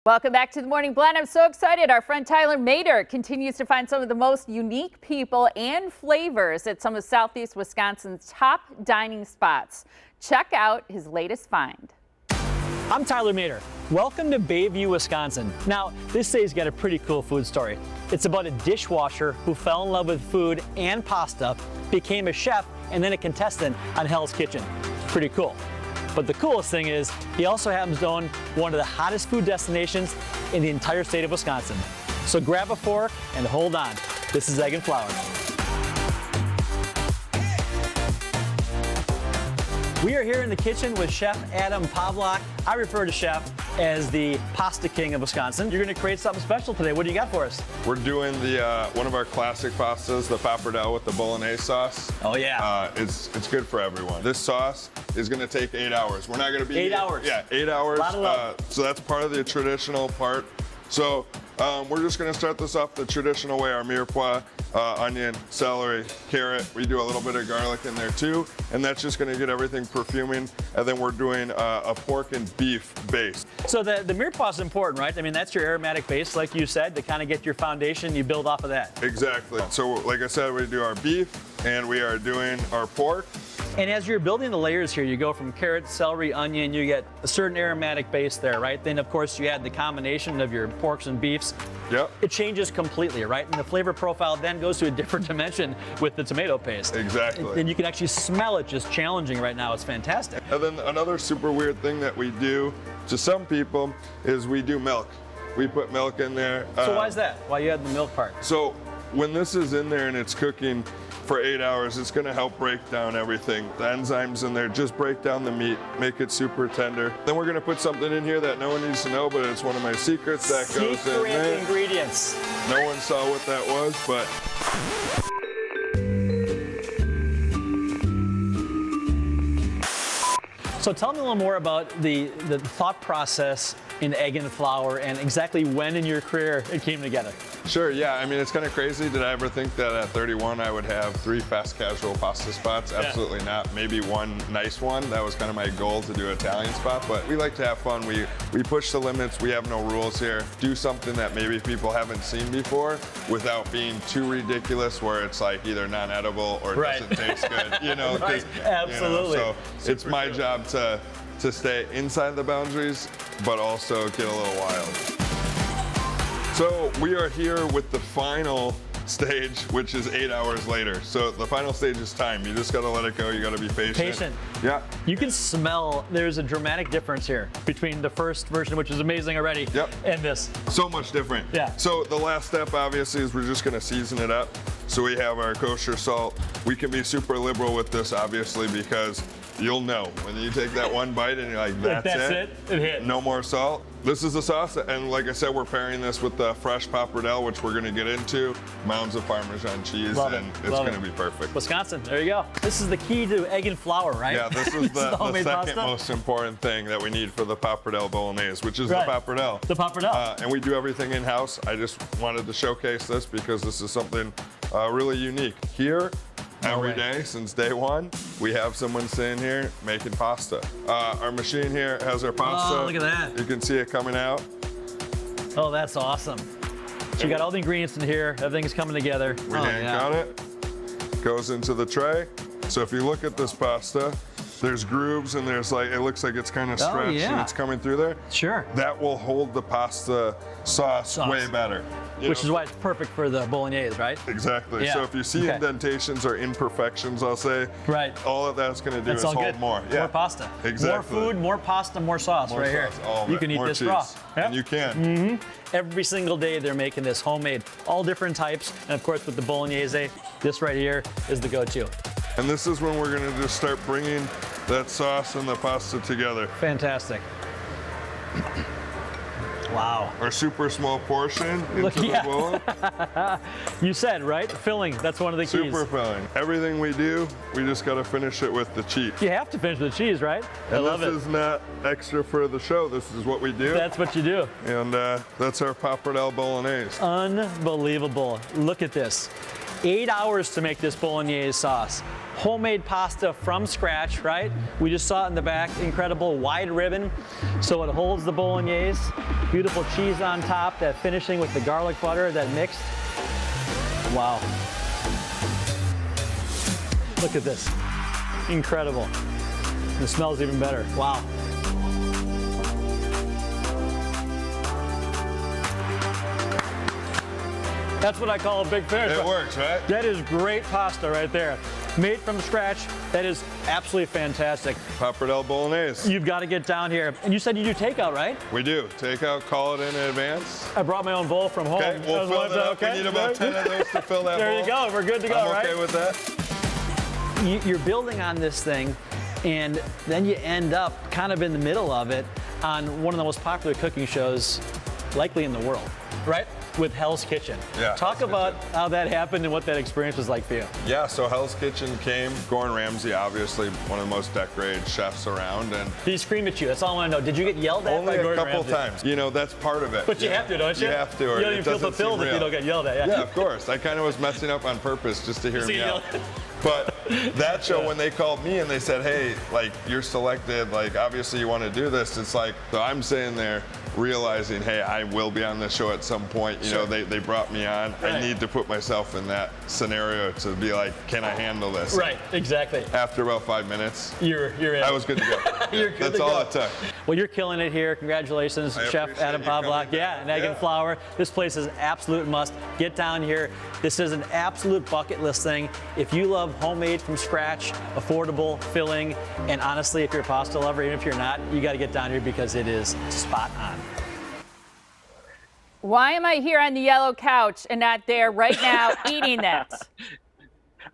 Welcome back to the Morning Blend. I'm so excited. Our friend Tyler Mader continues to find some of the most unique people and flavors at some of Southeast Wisconsin's top dining spots. Check out his latest find. I'm Tyler Mader. Welcome to Bayview, Wisconsin. Now, this day's got a pretty cool food story. It's about a dishwasher who fell in love with food and pasta, became a chef, and then a contestant on Hell's Kitchen. Pretty cool. But the coolest thing is, he also happens to own one of the hottest food destinations in the entire state of Wisconsin. So grab a fork and hold on. This is Egg and Flour. We are here in the kitchen with Chef Adam Pawlak. I refer to Chef as the pasta king of Wisconsin. You're gonna create something special today. What do you got for us? We're doing the one of our classic pastas, the pappardelle with the bolognese sauce. Oh yeah. It's good for everyone. This sauce is gonna take 8 hours. We're not gonna be 8 hours. Yeah, 8 hours. A lot of love. So that's part of the traditional part. So we're just gonna start this off the traditional way. Our mirepoix, onion, celery, carrot. We do a little bit of garlic in there too, and that's just gonna get everything perfuming. And then we're doing a pork and beef base. So the mirepoix is important, right? I mean, that's your aromatic base, like you said, to kind of get your foundation. You build off of that. Exactly. So like I said, we do our beef and we are doing our pork. And as you're building the layers here, you go from carrot, celery, onion, you get a certain aromatic base there, right? Then of course you add the combination of your porks and beefs. Yep. It changes completely, right? And the flavor profile then goes to a different dimension with the tomato paste. Exactly. And you can actually smell it just challenging right now. It's fantastic. And then another super weird thing that we do to some people is we do milk. We put milk in there. So why is that? Why you add the milk part? So when this is in there and it's cooking for 8 hours, it's gonna help break down everything. The enzymes in there just break down the meat, make it super tender. Then we're gonna put something in here that no one needs to know, but it's one of my secrets that goes in there. Secret ingredients. No one saw what that was, but So tell me a little more about the thought process in Egg and Flour and exactly when in your career it came together. Sure, yeah. I mean, it's kind of crazy. Did I ever think that at 31 I would have 3 fast casual pasta spots? Absolutely not. Maybe one nice one. That was kind of my goal, to do an Italian spot. But we like to have fun. We push the limits. We have no rules here. Do something that maybe people haven't seen before without being too ridiculous, where it's like either non-edible or doesn't taste good. You know, Right. Absolutely. You know, so it's my job to stay inside the boundaries, but also get a little wild. So we are here with the final stage, which is 8 hours later. So the final stage is time. You just gotta let it go. You gotta be patient. Patient. Yeah. You can smell there's a dramatic difference here between the first version, which is amazing already, Yep. and this. So much different. Yeah. So the last step, obviously, is we're just gonna season it up. So we have our kosher salt. We can be super liberal with this, obviously, because you'll know when you take that one bite and you're like, that's it. It hit. No more salt. This is the sauce, and like I said, we're pairing this with the fresh pappardelle, which we're gonna get into, mounds of Parmesan cheese, Love it. and it's Love gonna it. be perfect. Wisconsin, there you go. This is the key to Egg and Flour, right? Yeah, this is the homemade second pasta? most important thing that we need for the pappardelle bolognese, which is Right. the pappardelle. The pappardelle. And we do everything in-house. I just wanted to showcase this because this is something really unique. Here, every day since day one, we have someone sitting here making pasta. Our machine here has our pasta. Oh, look at that. You can see it coming out. Oh, that's awesome. So you got all the ingredients in here. Everything's coming together. We hand cut it. Goes into the tray. So if you look at this pasta, there's grooves and there's like, it looks like it's kind of stretched and it's coming through there. Sure. That will hold the pasta sauce way better. Which is why it's perfect for the bolognese, right? Exactly. Yeah. So if you see indentations or imperfections, I'll say, all that that's going to do is hold more. More pasta. Exactly. More food, more pasta, more sauce More right sauce, here. all of You it. can eat More this cheese. raw. And you can. Every single day they're making this homemade, all different types. And of course with the bolognese, this right here is the go-to. And this is when we're going to just start bringing that sauce and the pasta together. Fantastic. Wow. Our super small portion into the bowl. You said, right? Filling, that's one of the keys. Super filling. Everything we do, we just got to finish it with the cheese. You have to finish with the cheese, right? I love it. This is not extra for the show. This is what we do. That's what you do. And that's our pappardelle bolognese. Unbelievable. Look at this. 8 hours to make this bolognese sauce. Homemade pasta from scratch, right? We just saw it in the back, incredible wide ribbon, so it holds the bolognese. Beautiful cheese on top, that finishing with the garlic butter, that mixed. Wow. Look at this. Incredible. It smells even better. Wow. That's what I call a big fish. It works, right? That is great pasta right there. Made from scratch. That is absolutely fantastic. Pappardelle Bolognese. You've got to get down here. And you said you do takeout, right? We do. Takeout, call it in advance. I brought my own bowl from home. Okay, we'll fill that up. We need about 10 of those to fill that There bowl. you go. We're good to go, I'm right? okay with that. You're building on this thing, and then you end up kind of in the middle of it on one of the most popular cooking shows likely in the world, right? With Hell's Kitchen. Yeah, Talk Hell's about Kitchen. how that happened and what that experience was like for you. Yeah, so Hell's Kitchen came. Gordon Ramsay, obviously one of the most decorated chefs around, and Did he scream at you? That's all I want to know. Did you get yelled at only by a Gordon couple Ramsay? times. You know, that's part of it. But you have to, don't you? You have to, or you don't it even feel doesn't fulfilled seem if you real. don't get yelled at. Yeah, of course. I kind of was messing up on purpose just to hear So me you out. yelled. But that show, when they called me and they said, hey, like, you're selected, like, obviously you want to do this, it's like, so I'm sitting there realizing, hey, I will be on this show at some point. You know, they brought me on. Right. I need to put myself in that scenario to be like, can I handle this? Right, exactly. After about 5 minutes, You're in. I was good to go. You're good That's to all go. it took. Well, you're killing it here. Congratulations, I Chef appreciate Adam you coming Pavlak. down. Yeah, and Egg and Yeah. Flour. This place is an absolute must. Get down here. This is an absolute bucket list thing. If you love homemade from scratch, affordable, filling, and honestly, if you're a pasta lover, even if you're not, you got to get down here because it is spot on. Why am I here on the yellow couch and not there right now eating that?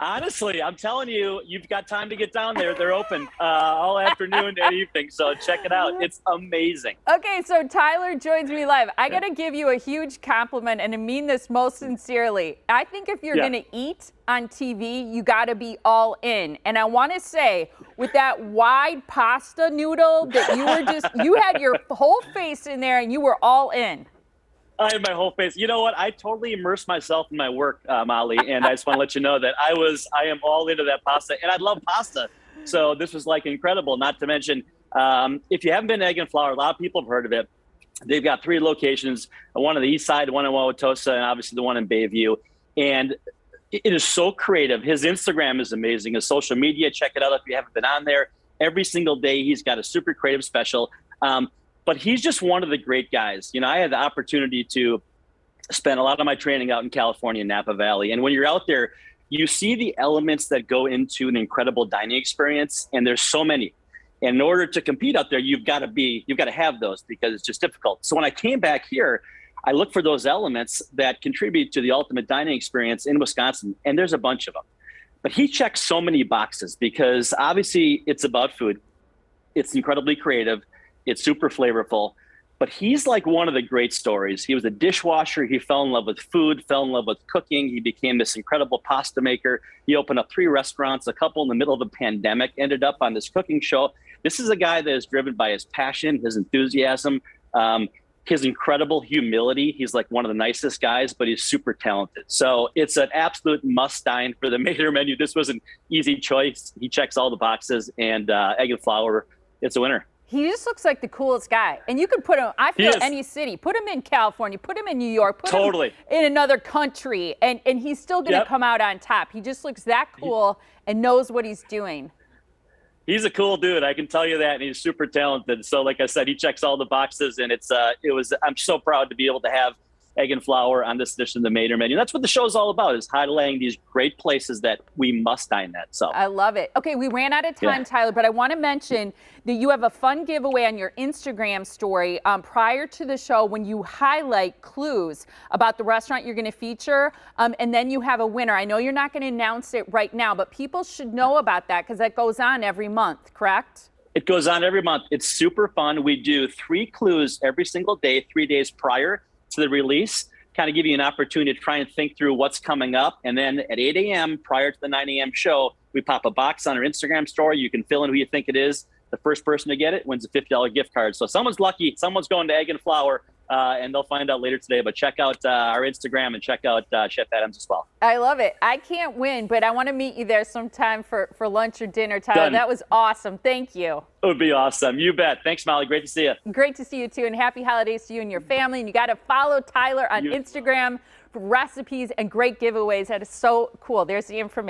Honestly, I'm telling you, you've got time to get down there. They're open all afternoon and evening, so check it out. It's amazing. Okay, so Tyler joins me live. I got to give you a huge compliment, and I mean this most sincerely. I think if you're Yeah. going to eat on TV, you got to be all in. And I want to say, with that wide pasta noodle that you were just, you had your whole face in there and you were all in. I had my whole face. You know what? I totally immersed myself in my work, Molly, and I just want to let you know that I am all into that pasta, and I love pasta. So this was like incredible. Not to mention, if you haven't been to Egg and Flour, a lot of people have heard of it. They've got 3 locations: one on the east side, one in Wauwatosa, and obviously the one in Bayview. And it is so creative. His Instagram is amazing. His social media, check it out if you haven't been on there. Every single day, he's got a super creative special. But he's just one of the great guys. You know, I had the opportunity to spend a lot of my training out in California, Napa Valley. And when you're out there, you see the elements that go into an incredible dining experience. And there's so many. And in order to compete out there, you've got to have those because it's just difficult. So when I came back here, I looked for those elements that contribute to the ultimate dining experience in Wisconsin. And there's a bunch of them. But he checks so many boxes because obviously it's about food. It's incredibly creative. It's super flavorful, but he's like one of the great stories. He was a dishwasher. He fell in love with food, fell in love with cooking. He became this incredible pasta maker. He opened up 3 restaurants, a couple in the middle of the pandemic, ended up on this cooking show. This is a guy that is driven by his passion, his enthusiasm, his incredible humility. He's like one of the nicest guys, but he's super talented. So it's an absolute must dine for the Mater menu. This was an easy choice. He checks all the boxes, and Egg and Flour, it's a winner. He just looks like the coolest guy. And you could put him, I He feel, is. any city. Put him in California, put him in New York, put Totally. him in another country, and he's still going to Yep. come out on top. He just looks that cool and knows what he's doing. He's a cool dude, I can tell you that, and he's super talented. So like I said, he checks all the boxes, and I'm so proud to be able to have Egg and Flour on this edition of the Mater menu. That's what the show's all about, is highlighting these great places that we must dine at. So I love it. Okay, we ran out of time, Yeah. Tyler, but I want to mention that you have a fun giveaway on your Instagram story prior to the show when you highlight clues about the restaurant you're going to feature, and then you have a winner. I know you're not going to announce it right now, but people should know about that because that goes on every month, correct? it goes on every month. It's super fun. We do 3 clues every single day, 3 days prior to the release, kind of give you an opportunity to try and think through what's coming up. And then at 8 a.m. prior to the 9 a.m. show, we pop a box on our Instagram story. You can fill in who you think it is. The first person to get it wins a $50 gift card. So someone's lucky. Someone's going to Egg and Flour and they'll find out later today. But check out our Instagram and check out Chef Adams as well. I love it. I can't win, but I want to meet you there sometime for lunch or dinner, Tyler. Done. That was awesome. Thank you. It would be awesome. You bet. Thanks, Molly. Great to see you. Great to see you too, and happy holidays to you and your family. And you got to follow Tyler on Instagram for recipes and great giveaways. That is so cool. There's the information.